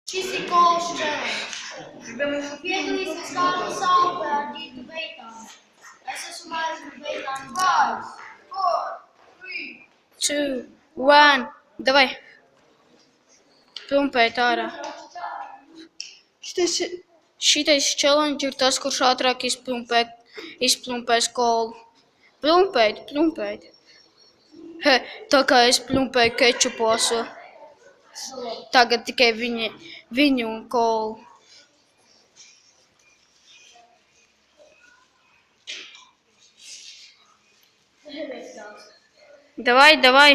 Šis ir kolas challenge. Piedalīsies kādā saulē ar ģītu beitānu. Es esmu Mārika beitānu. 5, 4, 3, 2, 1, davai. Plumpēt ārā. Šitais challenge ir tas, kurš ātrāk izplumpēs kolu. Plumpēt. He, tā kā es plumpēju kečuposu. Tagad tikai viņi un kolu. Davai.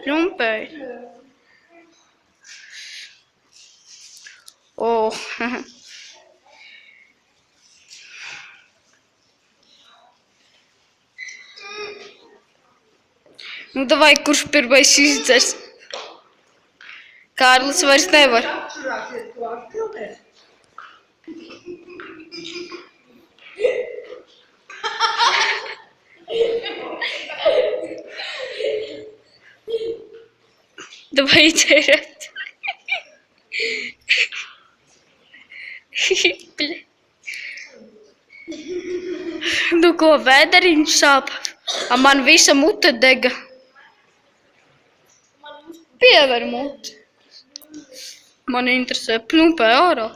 Plumpēt. Oh. Nu, davai, kurš pirmais izdzers? Kārlis vairs nevar. Davai, dzeriet. Nu, ko vēderiņš sāp? Man visa mute dega. Piever muti. Man interesē plumpē ārā.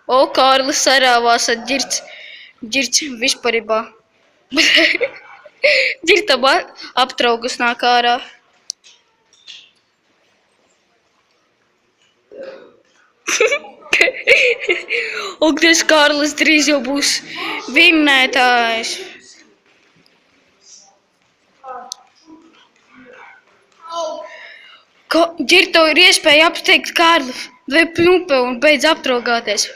O, Kārlis sarāvās ar ģirts vispārībā. Ģirtam aptraugus nāk ārā. Un tas Kārlis drīz jau būs vinnētājs. Ģir, tev ir iespēja apsteigt Kārli vai plumpē un beidz aptraugāties.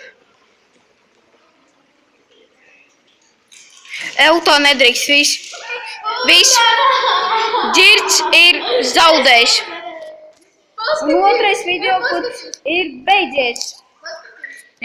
Tā nedrīkst, viss. Ģirts ir zaudējis. Un otrais video, kur ir beidzies.